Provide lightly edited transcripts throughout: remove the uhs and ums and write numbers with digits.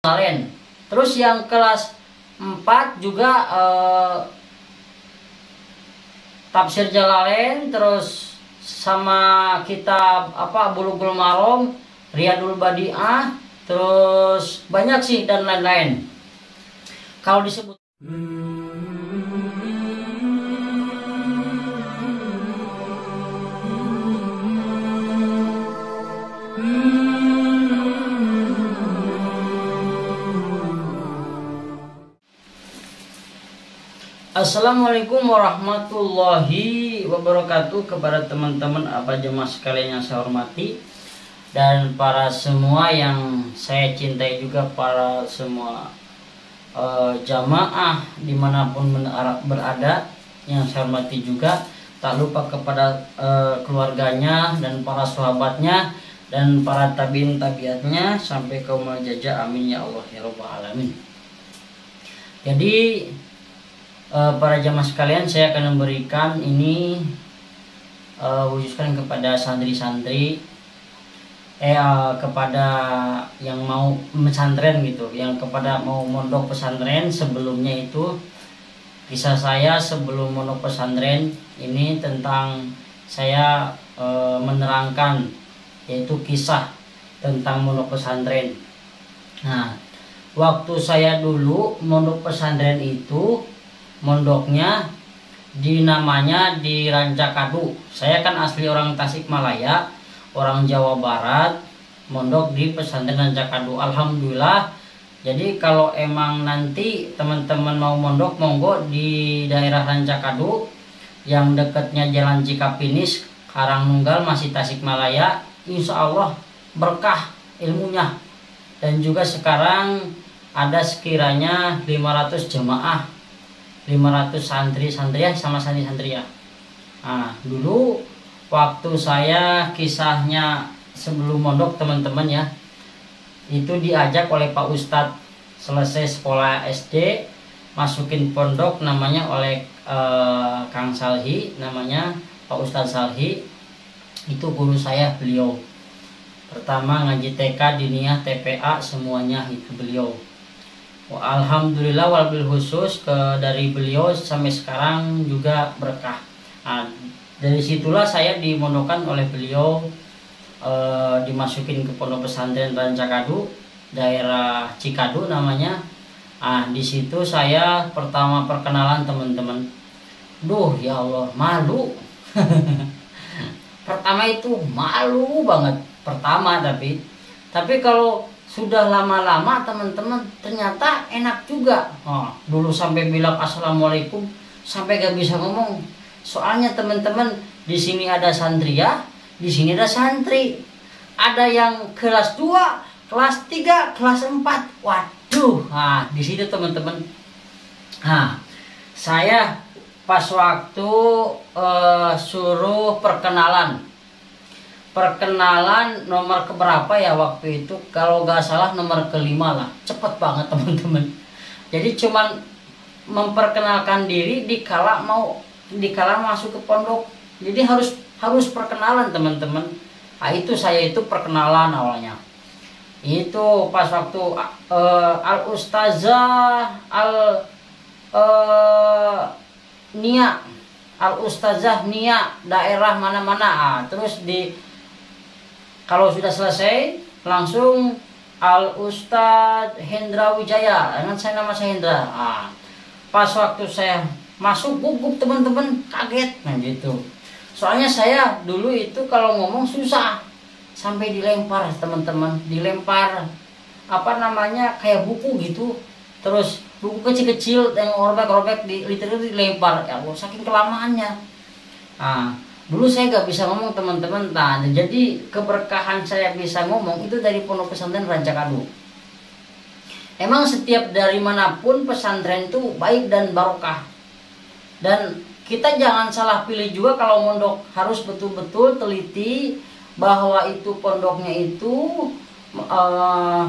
Jalalain. Terus yang kelas 4 juga tafsir Jalalain, terus sama kitab Bulughul Maram, Riyadul Badi'ah, terus banyak sih dan lain-lain. Kalau disebut Assalamualaikum warahmatullahi wabarakatuh kepada teman-teman jemaah sekalian yang saya hormati, dan para semua yang saya cintai juga, para semua jamaah dimanapun berada yang saya hormati juga. Tak lupa kepada keluarganya dan para sahabatnya dan para tabiin tabiatnya sampai kaumul jajah, amin ya Allah ya rabbal alamin. Jadi para jamaah sekalian, saya akan memberikan ini khususkan kepada santri-santri kepada yang mau pesantren gitu, yang kepada mau mondok pesantren. Sebelumnya itu kisah saya sebelum mondok pesantren ini, tentang saya menerangkan, yaitu kisah tentang mondok pesantren. Nah, waktu saya dulu mondok pesantren itu, mondoknya namanya di Rancakadu. Saya kan asli orang Tasikmalaya, orang Jawa Barat, mondok di pesantren Rancakadu. Alhamdulillah. Jadi kalau emang nanti teman-teman mau mondok, monggo di daerah Rancakadu yang dekatnya Jalan Cikapinis, Karangnunggal, masih Tasikmalaya. Insya Allah berkah ilmunya. Dan juga sekarang ada sekiranya 500 jemaah, 500 santri-santriah sama santri-santriah. Nah, dulu waktu saya kisahnya sebelum mondok teman-teman ya, itu diajak oleh Pak Ustadz, selesai sekolah SD masukin pondok, namanya oleh Kang Salhi, namanya Pak Ustadz Salhi. Itu guru saya, beliau pertama ngaji TK, diniyah, TPA, semuanya itu beliau. Alhamdulillah, wabil khusus dari beliau sampai sekarang juga berkah. Nah, dari situlah saya dimondokan oleh beliau, dimasukin ke pondok pesantren Rancakadu, daerah Cikadu namanya. Ah, di situ saya pertama perkenalan teman-teman. Duh ya Allah, malu. Pertama itu malu banget pertama, tapi kalau sudah lama-lama teman-teman ternyata enak juga. Dulu sampai bilang assalamualaikum sampai gak bisa ngomong. Soalnya teman-teman, di sini ada santria, di sini ada santri. Ada yang kelas 2, kelas 3, kelas 4. Waduh, di situ teman-teman. Saya pas waktu suruh perkenalan nomor keberapa ya waktu itu, kalau gak salah nomor ke-5 lah. Cepet banget teman-teman. Jadi cuman memperkenalkan diri dikala masuk ke pondok. Jadi harus perkenalan teman-teman. Nah, itu saya itu perkenalan awalnya. Itu pas waktu Al Ustazah Nia daerah mana-mana. Terus kalau sudah selesai langsung Al Ustadz Hendra Wijaya, dengan nama saya Hendra. Pas waktu saya masuk gugup teman-teman, kaget gitu. Soalnya saya dulu itu kalau ngomong susah, sampai dilempar teman-teman, dilempar kayak buku gitu. Terus buku kecil-kecil yang robek-robek dilempar, ya Allah, saking kelamaannya. Dulu saya gak bisa ngomong teman-teman. Jadi keberkahan saya bisa ngomong itu dari pondok pesantren Rancakadu. Emang setiap dari manapun pesantren itu baik dan barokah. Dan kita jangan salah pilih juga kalau mondok, harus betul-betul teliti bahwa itu pondoknya itu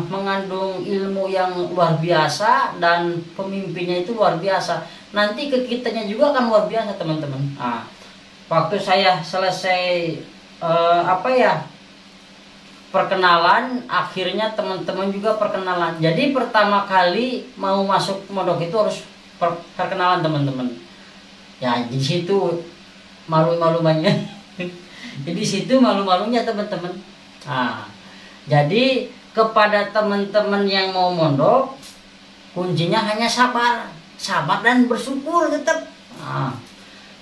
mengandung ilmu yang luar biasa dan pemimpinnya itu luar biasa. Nanti ke kitanya juga akan luar biasa teman-teman. Waktu saya selesai perkenalan, akhirnya teman-teman juga perkenalan. Jadi pertama kali mau masuk pondok itu harus perkenalan teman-teman. Ya di situ malu-malunya. Jadi situ malu-malunya teman-teman. Nah, jadi kepada teman-teman yang mau mondok, kuncinya hanya sabar, sabar dan bersyukur tetap. Nah,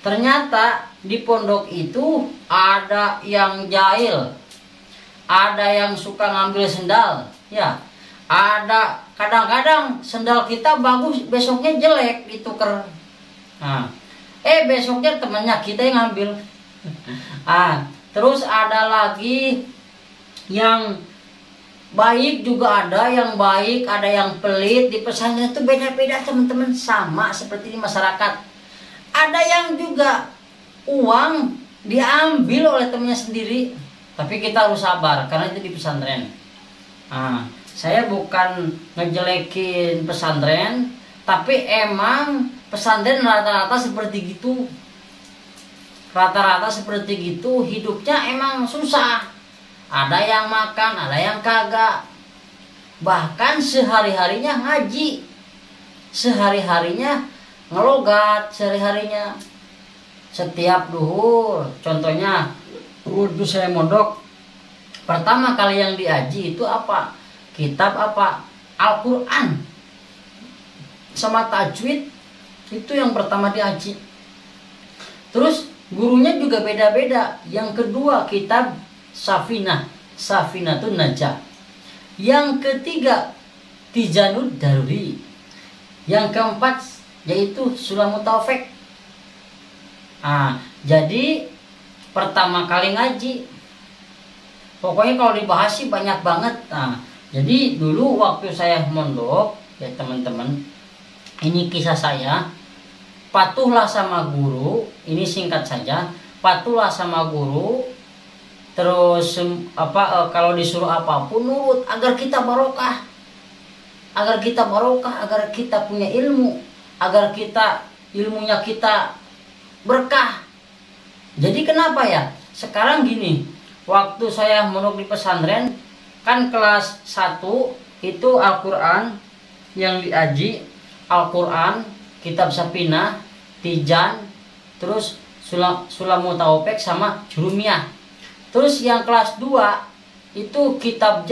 ternyata di pondok itu ada yang jahil, ada yang suka ngambil sendal, ya. Ada kadang-kadang sendal kita bagus, besoknya jelek ditukar. Nah, besoknya temannya kita yang ngambil. Terus ada lagi yang baik juga, ada yang baik, ada yang pelit. Di pesantren itu beda-beda teman-teman, sama seperti di masyarakat. Ada yang juga uang diambil oleh temannya sendiri, tapi kita harus sabar karena itu di pesantren. Saya bukan ngejelekin pesantren, tapi emang pesantren rata-rata seperti gitu. Rata-rata seperti gitu, hidupnya emang susah. Ada yang makan, ada yang kagak. Bahkan sehari-harinya ngaji, sehari-harinya ngelogat, sehari-harinya. Setiap duhur, contohnya waktu saya mondok, pertama kali yang diaji itu apa? Kitab apa? Al-Quran sama tajwid, itu yang pertama diaji. Terus gurunya juga beda-beda. Yang kedua kitab Safinatun Najah. Yang ketiga Tijanud Daruri. Yang keempat yaitu Sulamut Taufik. Jadi pertama kali ngaji, pokoknya kalau dibahas sih banyak banget. Jadi dulu waktu saya mondok ya teman-teman, ini kisah saya. Patuhlah sama guru, ini singkat saja. Patuhlah sama guru. Terus kalau disuruh apapun nurut, agar kita barokah. Agar kita barokah, agar kita punya ilmu, agar kita ilmunya kita berkah. Jadi kenapa ya? Sekarang gini, waktu saya mondok di pesantren, kan kelas 1 itu Al-Quran yang diaji, Al-Quran, kitab Safinah, Tijan, terus Sulamut Taufik sama Jurumiyah. Terus yang kelas 2 itu kitab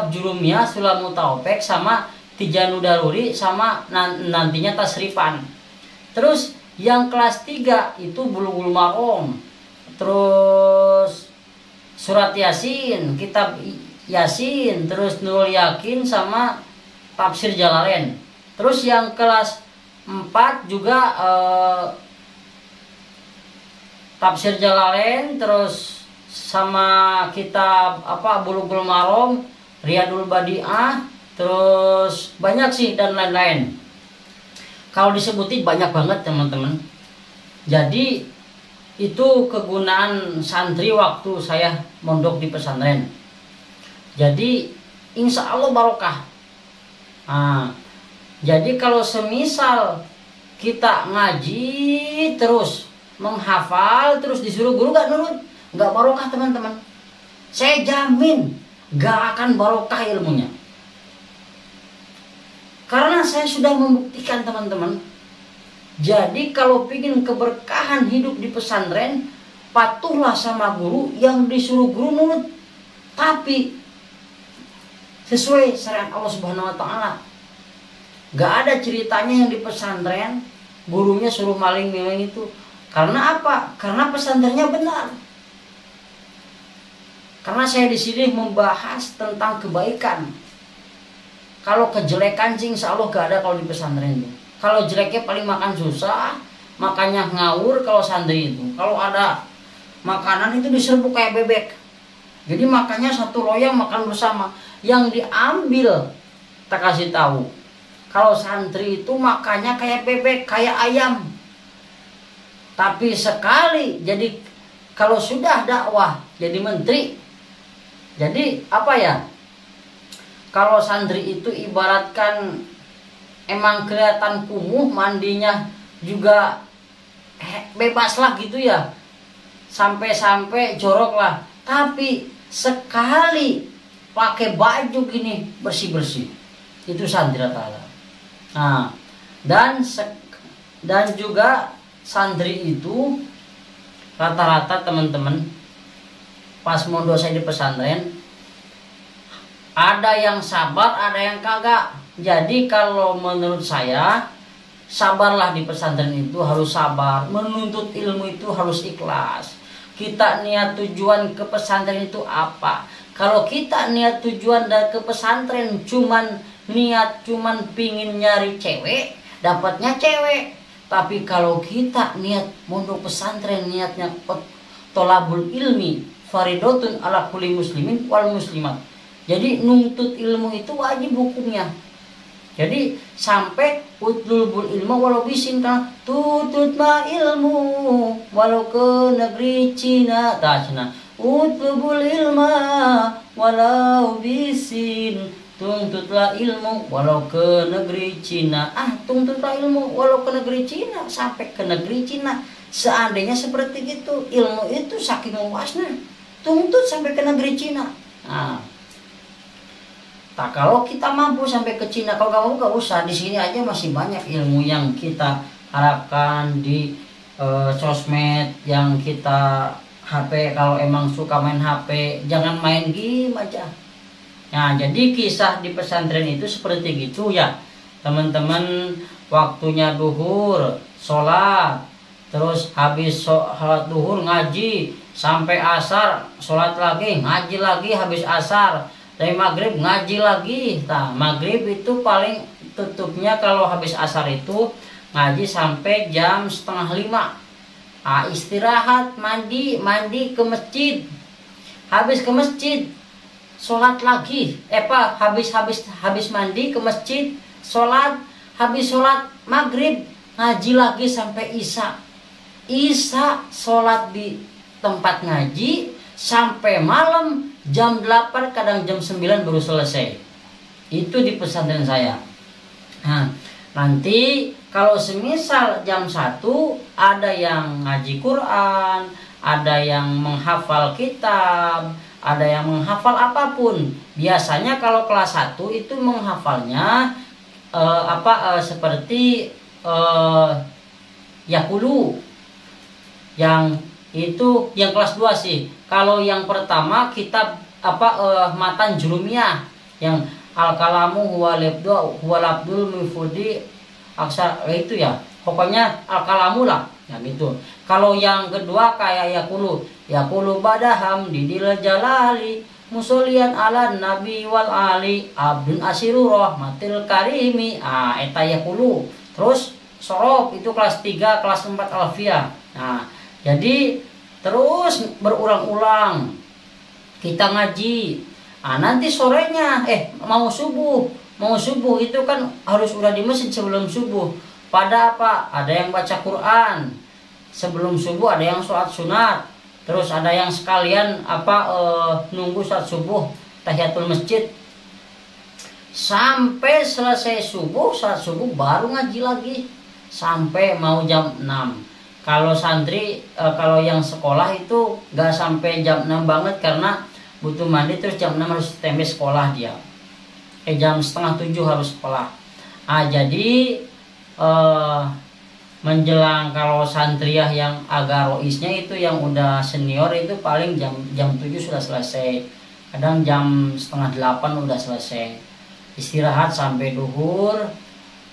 Jurumiyah, Sulamut Taufik sama Tijanud Daruri sama nantinya Tasrifan. Terus yang kelas 3 itu Bulughul Maram, terus surat Yasin, kitab Yasin, terus Nurul Yakin sama tafsir Jalalain. Terus yang kelas 4 juga tafsir Jalalain, terus sama kitab Bulughul Maram, Riyadul Badi'ah, terus banyak sih dan lain-lain. Kalau disebutin banyak banget teman-teman. Jadi itu kegunaan santri waktu saya mondok di pesantren. Jadi insya Allah barokah. Jadi kalau semisal kita ngaji terus, menghafal terus, disuruh guru gak nurut, gak barokah teman-teman. Saya jamin gak akan barokah ilmunya. Karena saya sudah membuktikan teman-teman. Jadi kalau ingin keberkahan hidup di pesantren, patuhlah sama guru, yang disuruh guru nurut. Tapi sesuai syariat Allah Subhanahu wa Ta'ala. Gak ada ceritanya yang di pesantren gurunya suruh maling-maling itu. Karena apa? Karena pesantrennya benar. Karena saya di sini membahas tentang kebaikan. Kalau kejelekan sih insya Allah gak ada kalau di pesantren itu. Kalau jeleknya paling makan susah, makannya ngawur kalau santri itu. Kalau ada makanan itu diserbu kayak bebek. Jadi makannya satu loyang, makan bersama. Yang diambil, tak kasih tahu. Kalau santri itu makannya kayak bebek, kayak ayam. Tapi sekali, jadi kalau sudah dakwah, jadi menteri. Jadi apa ya? Kalau santri itu ibaratkan emang kelihatan kumuh, mandinya juga bebas lah gitu ya. Sampai-sampai jorok lah. Tapi sekali pakai baju gini bersih-bersih. Itu santri rata-rata. Nah, dan juga santri itu rata-rata teman-teman pas mondok saya di pesantren, ada yang sabar, ada yang kagak. Jadi kalau menurut saya, sabarlah di pesantren itu harus sabar. Menuntut ilmu itu harus ikhlas. Kita niat tujuan ke pesantren itu apa? Kalau kita niat tujuan dari ke pesantren cuman pingin nyari cewek, dapatnya cewek. Tapi kalau kita niat mondok pesantren, niatnya tolabul ilmi faridotun ala kulli muslimin wal muslimat. Jadi nuntut ilmu itu wajib hukumnya. Jadi sampai utlubul ilmu walau bisin kan, tutut ma ilmu walau ke negeri Cina. Tacna utlubul ilma walau bisin, tuntutlah ilmu walau ke negeri Cina. Tuntutlah ilmu walau ke negeri Cina, sampai ke negeri Cina. Seandainya seperti itu, ilmu itu saking luasnya, tuntut sampai ke negeri Cina. Tak kalau kita mampu sampai ke Cina, kalau kamu gak usah, di sini aja masih banyak ilmu yang kita harapkan di sosmed, yang kita HP. Kalau emang suka main HP, jangan main game aja. Nah, jadi kisah di pesantren itu seperti gitu ya teman-teman. Waktunya duhur, sholat, terus habis sholat duhur ngaji sampai asar, sholat lagi, ngaji lagi, habis asar. Dari maghrib ngaji lagi. Nah, maghrib itu paling tutupnya kalau habis asar itu ngaji sampai jam 4:30. Istirahat, mandi ke masjid. Habis ke masjid sholat lagi. Habis mandi ke masjid, sholat, habis sholat maghrib ngaji lagi sampai isya. Isya sholat di tempat ngaji sampai malam jam 8, kadang jam 9 baru selesai. Itu di pesantren saya. Nah, nanti kalau semisal jam 1 ada yang ngaji Quran, ada yang menghafal kitab, ada yang menghafal apapun. Biasanya kalau kelas 1 itu menghafalnya seperti Yaqulu. Yang itu yang kelas 2 sih. Kalau yang pertama kitab matan jurumiyah yang al-kalamu huwal abdul mifudi aksar, itu ya. Pokoknya al-kalamu lah. Ya gitu. Kalau yang kedua kayak Yaqulu badaham didil jalali musulian ala nabi wal ali abdun asiru rahmatil karimi. Eta Yaqulu. Terus sorof itu kelas 3, kelas 4 alfiyah. Nah, jadi terus berulang-ulang kita ngaji. Nanti sorenya mau subuh itu kan harus udah di masjid sebelum subuh. Pada ada yang baca Quran sebelum subuh, ada yang sholat sunat, terus ada yang sekalian nunggu saat subuh tahiyatul masjid sampai selesai subuh. Saat subuh baru ngaji lagi sampai mau jam 6. Kalau santri, kalau yang sekolah itu gak sampai jam 6 banget karena butuh mandi, terus jam 6 harus standby sekolah dia. Jam 6:30 harus sekolah. Jadi menjelang kalau santriah yang agak roisnya itu yang udah senior itu paling jam 7 sudah selesai. Kadang jam 7:30 udah selesai. Istirahat sampai duhur,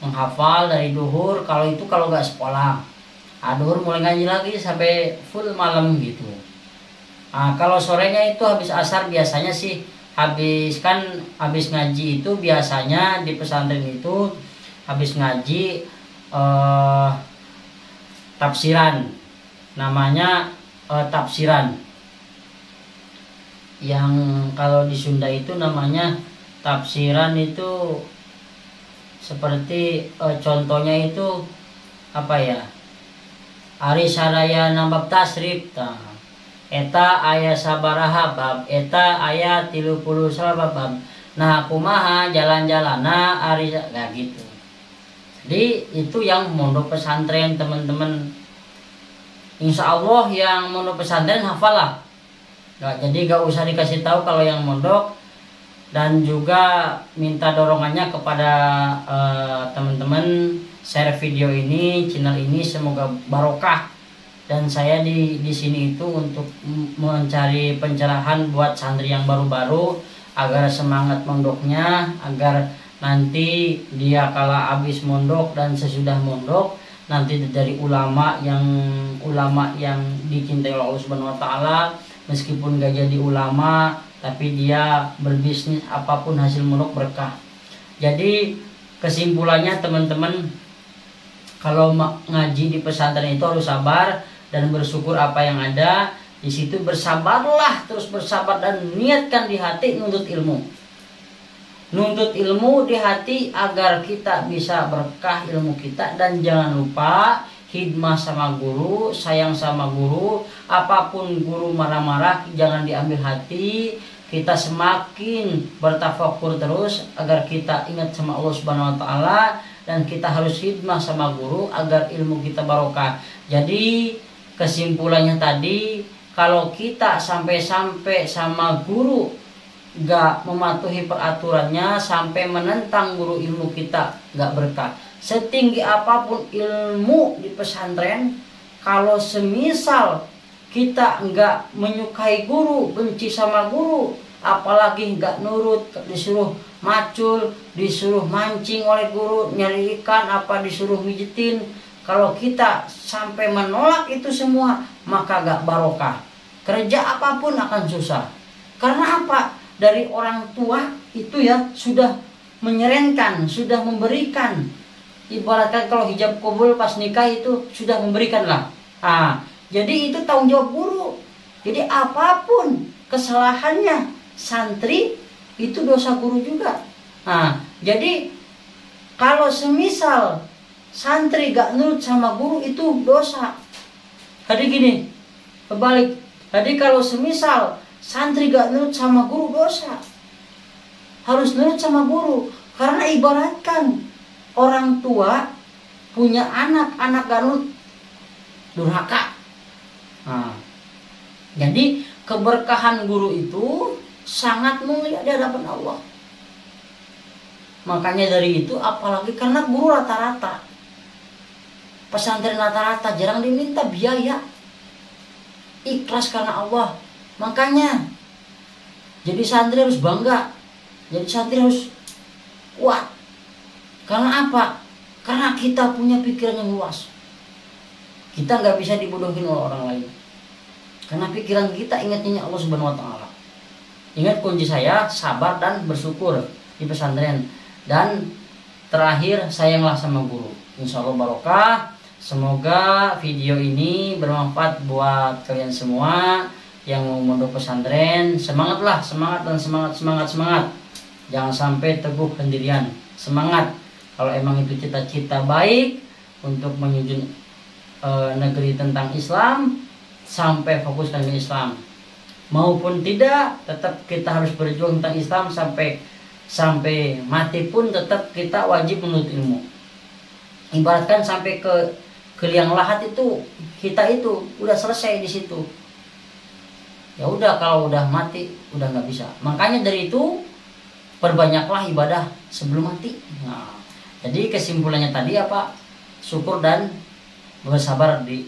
menghafal dari duhur. Kalau gak sekolah. Duhur mulai ngaji lagi sampai full malam gitu. Kalau sorenya itu habis asar biasanya sih habis ngaji itu biasanya di pesantren itu habis ngaji tafsiran. Namanya tafsiran. Yang kalau di Sunda itu namanya tafsiran itu seperti contohnya itu Ari sadaya nambab tasrif. Eta aya sabaraha bab, eta aya 30 bab. Nah, kumaha jalan-jalana ari gitu. Jadi itu yang mondok pesantren teman-teman. Insya Allah yang mondok pesantren hafal lah. Jadi gak usah dikasih tahu kalau yang mondok dan juga minta dorongannya kepada teman-teman share video ini, channel ini, semoga barokah. Dan saya di sini itu untuk mencari pencerahan buat santri yang baru-baru agar semangat mondoknya, agar nanti dia kala habis mondok dan sesudah mondok nanti dari ulama yang dicintai oleh Allah Subhanahu wa taala, meskipun gak jadi ulama tapi dia berbisnis, apapun hasil mondok berkah. Jadi kesimpulannya teman-teman, kalau ngaji di pesantren itu harus sabar dan bersyukur apa yang ada di situ. Bersabarlah, terus bersabar dan niatkan di hati nuntut ilmu. Nuntut ilmu di hati agar kita bisa berkah ilmu kita. Dan jangan lupa khidmah sama guru, sayang sama guru. Apapun guru marah-marah jangan diambil hati. Kita semakin bertafakur terus agar kita ingat sama Allah Subhanahu wa taala, dan kita harus khidmah sama guru agar ilmu kita barokah. Jadi kesimpulannya tadi, kalau kita sampai-sampai sama guru gak mematuhi peraturannya, sampai menentang guru, ilmu kita gak berkah. Setinggi apapun ilmu di pesantren, kalau semisal kita gak menyukai guru, benci sama guru, apalagi gak nurut, disuruh macul, disuruh mancing oleh guru, nyari ikan, apa disuruh mijitin, kalau kita sampai menolak itu semua, maka gak barokah. Kerja apapun akan susah. Karena apa? Dari orang tua itu ya sudah menyerahkan, sudah memberikan. Ibaratkan kalau hijab kabul pas nikah itu sudah memberikan lah. Jadi itu tanggung jawab guru. Jadi apapun kesalahannya santri, itu dosa guru juga. Jadi kalau semisal santri gak nurut sama guru, itu dosa. Jadi gini, kebalik. Jadi kalau semisal santri gak nurut sama guru, dosa. Harus nurut sama guru. Karena ibaratkan orang tua punya anak gak nurut, durhaka. Jadi keberkahan guru itu sangat mulia di hadapan Allah. Makanya dari itu, apalagi karena guru rata-rata, pesantren rata-rata jarang diminta biaya, ikhlas karena Allah. Makanya jadi santri harus bangga, jadi santri harus kuat. Karena apa? Karena kita punya pikiran yang luas. Kita nggak bisa dibodohin oleh orang lain. Karena pikiran kita ingatnya Allah Subhanahu wa taala. Ingat kunci saya, sabar dan bersyukur di pesantren. Dan terakhir, sayanglah sama guru. Insya Allah barokah. Semoga video ini bermanfaat buat kalian semua yang mau mondok pesantren. Semangatlah, semangat dan semangat. Jangan sampai teguh pendirian. Semangat. Kalau emang itu cita-cita baik untuk menuju negeri tentang Islam, sampai fokuskan ke Islam. Maupun tidak, tetap kita harus berjuang tentang Islam sampai mati pun tetap kita wajib menuntut ilmu. Ibaratkan sampai ke liang lahat itu, kita itu udah selesai di situ. Ya udah, kalau udah mati udah nggak bisa. Makanya dari itu perbanyaklah ibadah sebelum mati. Jadi kesimpulannya tadi apa? Syukur dan bersabar di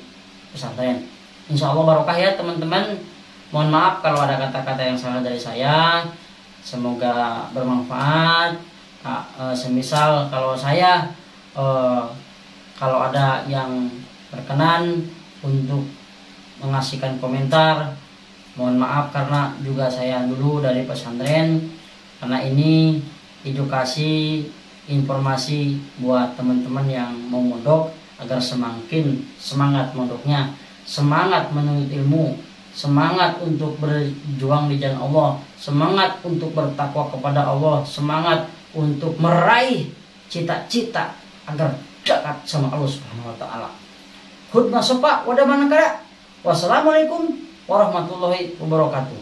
pesantren. Insya Allah barokah ya teman-teman. Mohon maaf kalau ada kata-kata yang salah dari saya. Semoga bermanfaat. Semisal kalau saya kalau ada yang berkenan untuk mengasihkan komentar, mohon maaf karena juga saya dulu dari pesantren. Karena ini edukasi, informasi buat teman-teman yang mau mondok agar semakin semangat mondoknya, semangat menuntut ilmu, semangat untuk berjuang di jalan Allah, semangat untuk bertakwa kepada Allah, semangat untuk meraih cita-cita agar dekat sama Allah Subhanahu wa taala. Hudna sopa wadah manakara. Wassalamualaikum warahmatullahi wabarakatuh.